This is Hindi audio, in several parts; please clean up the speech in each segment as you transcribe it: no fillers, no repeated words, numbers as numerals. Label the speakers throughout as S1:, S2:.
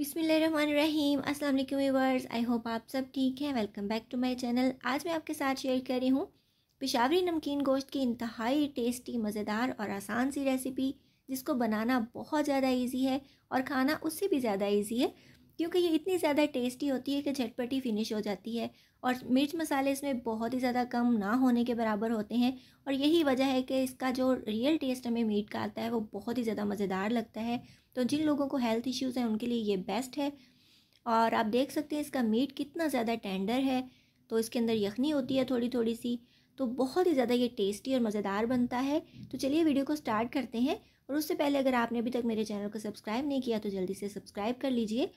S1: बिस्मिल्लाहिर्रहमानिर्रहीम। अस्सलाम वालेकुम व्यूअर्स, आई होप आप सब ठीक हैं। Welcome back to my channel. आज मैं आपके साथ शेयर कर रही हूँ पेशावरी नमकीन गोश्त की इंतहाई टेस्टी, मज़ेदार और आसान सी रेसिपी, जिसको बनाना बहुत ज़्यादा इजी है और खाना उससे भी ज़्यादा इजी है, क्योंकि ये इतनी ज़्यादा टेस्टी होती है कि झटपट ही फिनिश हो जाती है। और मिर्च मसाले इसमें बहुत ही ज़्यादा कम ना होने के बराबर होते हैं, और यही वजह है कि इसका जो रियल टेस्ट हमें मीट का आता है वो बहुत ही ज़्यादा मज़ेदार लगता है। तो जिन लोगों को हेल्थ इश्यूज़ हैं उनके लिए ये बेस्ट है। और आप देख सकते हैं इसका मीट कितना ज़्यादा टेंडर है, तो इसके अंदर यखनी होती है थोड़ी थोड़ी सी, तो बहुत ही ज़्यादा ये टेस्टी और मज़ेदार बनता है। तो चलिए वीडियो को स्टार्ट करते हैं। और उससे पहले अगर आपने अभी तक मेरे चैनल को सब्सक्राइब नहीं किया तो जल्दी से सब्सक्राइब कर लीजिए।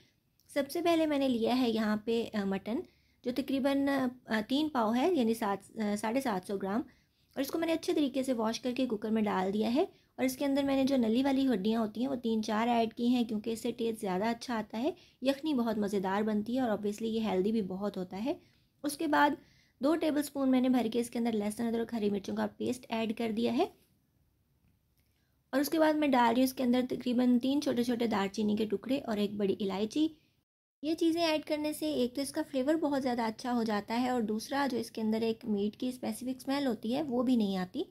S1: सबसे पहले मैंने लिया है यहाँ पे मटन, जो तकरीबन 3 पाव है, यानी 750 ग्राम। और इसको मैंने अच्छे तरीके से वॉश करके कुकर में डाल दिया है। और इसके अंदर मैंने जो नली वाली हड्डियाँ होती हैं वो 3-4 ऐड की हैं, क्योंकि इससे टेस्ट ज़्यादा अच्छा आता है। यखनी बहुत मज़ेदार बनती है और ऑब्वियसली ये हेल्दी भी बहुत होता है। उसके बाद 2 टेबलस्पून मैंने भर के इसके अंदर लहसुन, अदरक, हरी मिर्चों का पेस्ट ऐड कर दिया है। और उसके बाद मैं डाल रही हूँ इसके अंदर तकरीबन 3 छोटे छोटे दालचीनी के टुकड़े और 1 बड़ी इलायची। ये चीज़ें ऐड करने से एक तो इसका फ्लेवर बहुत ज़्यादा अच्छा हो जाता है, और दूसरा जो इसके अंदर एक मीट की स्पेसिफिक स्मेल होती है वो भी नहीं आती।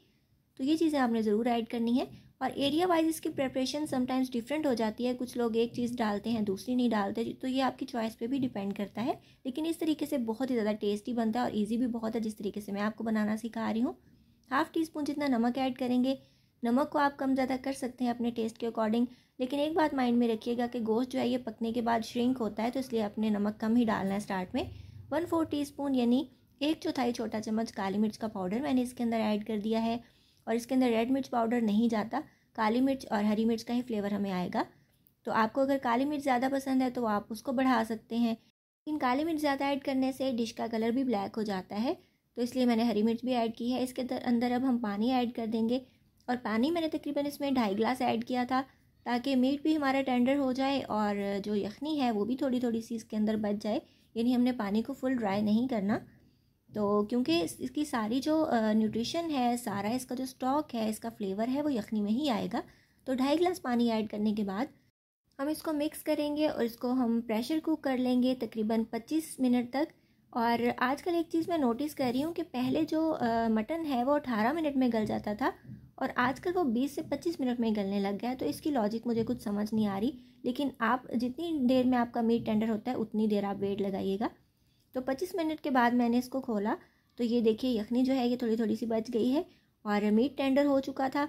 S1: तो ये चीज़ें आपने ज़रूर ऐड करनी है। और एरिया वाइज इसकी प्रिपरेशन समटाइम्स डिफरेंट हो जाती है, कुछ लोग एक चीज़ डालते हैं दूसरी नहीं डालते, तो ये आपकी चॉइस पे भी डिपेंड करता है। लेकिन इस तरीके से बहुत ही ज़्यादा टेस्टी बनता है और ईजी भी बहुत है, जिस तरीके से मैं आपको बनाना सिखा रही हूँ। 1/2 टीस्पून जितना नमक ऐड करेंगे। नमक को आप कम ज़्यादा कर सकते हैं अपने टेस्ट के अकॉर्डिंग, लेकिन एक बात माइंड में रखिएगा कि गोश्त जो है ये पकने के बाद श्रिंक होता है, तो इसलिए अपने नमक कम ही डालना है स्टार्ट में। 1/4 टीस्पून यानी 1/4 छोटा चम्मच काली मिर्च का पाउडर मैंने इसके अंदर ऐड कर दिया है। और इसके अंदर रेड मिर्च पाउडर नहीं जाता, काली मिर्च और हरी मिर्च का ही फ्लेवर हमें आएगा। तो आपको अगर काली मिर्च ज़्यादा पसंद है तो आप उसको बढ़ा सकते हैं, लेकिन काली मिर्च ज़्यादा ऐड करने से डिश का कलर भी ब्लैक हो जाता है, तो इसलिए मैंने हरी मिर्च भी ऐड की है। इसके अंदर अब हम पानी ऐड कर देंगे, और पानी मैंने तकरीबन इसमें 2.5 गिलास ऐड किया था, ताकि मीट भी हमारा टेंडर हो जाए और जो यखनी है वो भी थोड़ी थोड़ी सी इसके अंदर बच जाए। यानी हमने पानी को फुल ड्राई नहीं करना, तो क्योंकि इसकी सारी जो न्यूट्रिशन है, सारा इसका जो स्टॉक है, इसका फ्लेवर है, वो यखनी में ही आएगा। तो 2.5 गिलास पानी ऐड करने के बाद हम इसको मिक्स करेंगे और इसको हम प्रेशर कुक कर लेंगे तकरीबन 25 मिनट तक। और आजकल एक चीज़ मैं नोटिस कर रही हूँ कि पहले जो मटन है वो 18 मिनट में गल जाता था, और आजकल वो 20 से 25 मिनट में गलने लग गया है। तो इसकी लॉजिक मुझे कुछ समझ नहीं आ रही, लेकिन आप जितनी देर में आपका मीट टेंडर होता है उतनी देर आप वेट लगाइएगा। तो 25 मिनट के बाद मैंने इसको खोला, तो ये देखिए यखनी जो है ये थोड़ी थोड़ी सी बच गई है और मीट टेंडर हो चुका था।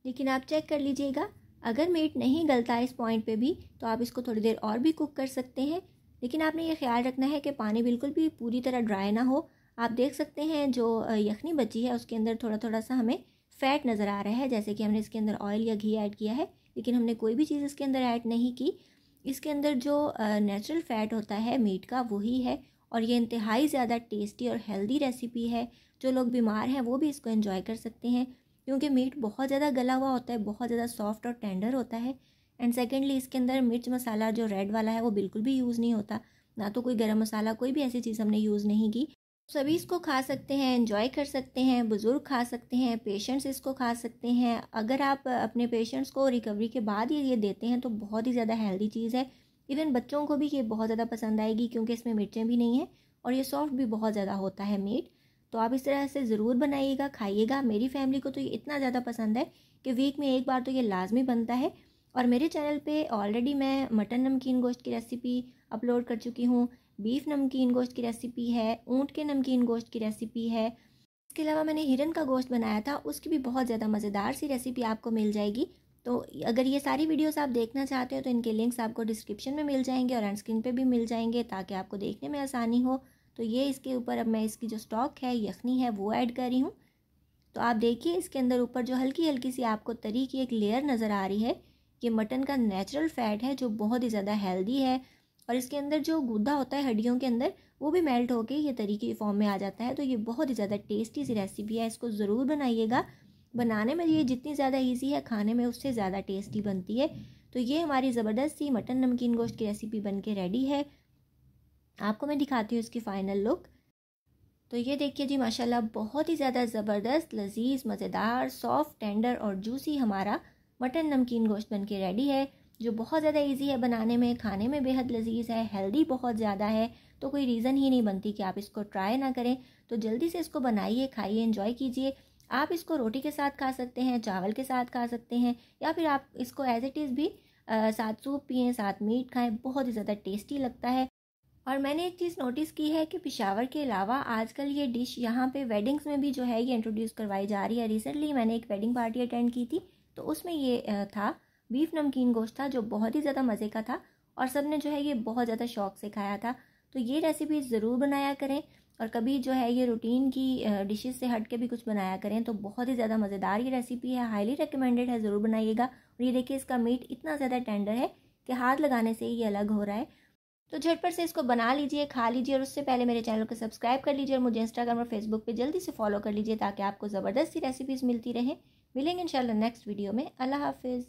S1: लेकिन आप चेक कर लीजिएगा, अगर मीट नहीं गलता इस पॉइंट पे भी तो आप इसको थोड़ी देर और भी कुक कर सकते हैं। लेकिन आपने ये ख्याल रखना है कि पानी बिल्कुल भी पूरी तरह ड्राई ना हो। आप देख सकते हैं जो यखनी बची है उसके अंदर थोड़ा थोड़ा सा हमें फ़ैट नज़र आ रहा है, जैसे कि हमने इसके अंदर ऑयल या घी ऐड किया है, लेकिन हमने कोई भी चीज़ इसके अंदर ऐड नहीं की। इसके अंदर जो नेचुरल फ़ैट होता है मीट का वही है, और ये इंतहाई ज़्यादा टेस्टी और हेल्दी रेसिपी है। जो लोग बीमार हैं वो भी इसको एंजॉय कर सकते हैं, क्योंकि मीट बहुत ज़्यादा गला हुआ होता है, बहुत ज़्यादा सॉफ्ट और टेंडर होता है। एंड सेकेंडली इसके अंदर मिर्च मसाला जो रेड वाला है वो बिल्कुल भी यूज़ नहीं होता, ना तो कोई गरम मसाला, कोई भी ऐसी चीज़ हमने यूज़ नहीं की। सभी इसको खा सकते हैं, एंजॉय कर सकते हैं, बुज़ुर्ग खा सकते हैं, पेशेंट्स इसको खा सकते हैं। अगर आप अपने पेशेंट्स को रिकवरी के बाद ये देते हैं तो बहुत ही ज़्यादा हेल्दी चीज़ है। इवन बच्चों को भी ये बहुत ज़्यादा पसंद आएगी, क्योंकि इसमें मिर्चें भी नहीं हैं और ये सॉफ्ट भी बहुत ज़्यादा होता है मीट। तो आप इस तरह से ज़रूर बनाइएगा, खाइएगा। मेरी फैमिली को तो ये इतना ज़्यादा पसंद है कि वीक में एक बार तो ये लाजमी बनता है। और मेरे चैनल पे ऑलरेडी मैं मटन नमकीन गोश्त की रेसिपी अपलोड कर चुकी हूँ, बीफ नमकीन गोश्त की रेसिपी है, ऊँट के नमकीन गोश्त की रेसिपी है। इसके अलावा मैंने हिरन का गोश्त बनाया था, उसकी भी बहुत ज़्यादा मज़ेदार सी रेसिपी आपको मिल जाएगी। तो अगर ये सारी वीडियोस आप देखना चाहते हो तो इनके लिंक्स आपको डिस्क्रिप्शन में मिल जाएंगे और एंड स्क्रीन पे भी मिल जाएंगे, ताकि आपको देखने में आसानी हो। तो ये इसके ऊपर अब मैं इसकी जो स्टॉक है, यखनी है, वो ऐड कर रही हूँ। तो आप देखिए इसके अंदर ऊपर जो हल्की हल्की सी आपको तरी की एक लेयर नज़र आ रही है, ये मटन का नेचुरल फ़ैट है जो बहुत ही ज़्यादा हेल्दी है। और इसके अंदर जो गूदा होता है हड्डियों के अंदर, वो भी मेल्ट होके ये तरी की फॉर्म में आ जाता है। तो ये बहुत ही ज़्यादा टेस्टी सी रेसिपी है, इसको ज़रूर बनाइएगा। बनाने में ये जितनी ज़्यादा ईजी है, खाने में उससे ज़्यादा टेस्टी बनती है। तो ये हमारी ज़बरदस्त सी मटन नमकीन गोश्त की रेसिपी बन के रेडी है। आपको मैं दिखाती हूँ इसकी फ़ाइनल लुक। तो ये देखिए जी, माशाल्लाह बहुत ही ज़्यादा ज़बरदस्त, लजीज, मज़ेदार, सॉफ्ट, टेंडर और जूसी हमारा मटन नमकीन गोश्त बन के रेडी है। जो बहुत ज़्यादा इजी है बनाने में, खाने में बेहद लजीज है, हेल्दी बहुत ज़्यादा है। तो कोई रीज़न ही नहीं बनती कि आप इसको ट्राई ना करें। तो जल्दी से इसको बनाइए, खाइए, एंजॉय कीजिए। आप इसको रोटी के साथ खा सकते हैं, चावल के साथ खा सकते हैं, या फिर आप इसको एज इट इज़ भी साथ सूप पिएँ, साथ मीट खाएं। बहुत ही ज़्यादा टेस्टी लगता है। और मैंने एक चीज़ नोटिस की है कि पेशावर के अलावा आजकल ये डिश यहाँ पे वेडिंग्स में भी जो है ये इंट्रोड्यूस करवाई जा रही है। रिसेंटली मैंने एक वेडिंग पार्टी अटेंड की थी, तो उसमें ये था बीफ नमकीन गोश्त था, जो बहुत ही ज़्यादा मज़े का था और सब ने जो है ये बहुत ज़्यादा शौक से खाया था। तो ये रेसिपी ज़रूर बनाया करें, और कभी जो है ये रूटीन की डिशेस से हट के भी कुछ बनाया करें। तो बहुत ही ज़्यादा मज़ेदार ये रेसिपी है, हाईली रिकमेंडेड है, ज़रूर बनाइएगा। और ये देखिए इसका मीट इतना ज़्यादा टेंडर है कि हाथ लगाने से ही ये अलग हो रहा है। तो झटपट से इसको बना लीजिए, खा लीजिए, और उससे पहले मेरे चैनल को सब्सक्राइब कर लीजिए और मुझे इंस्टाग्राम और फेसबुक पे जल्दी से फॉलो कर लीजिए, ताकि आपको ज़बरदस्त सी रेसिपीज़ मिलती रहें। मिलेंगे इंशाल्लाह नेक्स्ट वीडियो में। अल्लाह हाफिज़।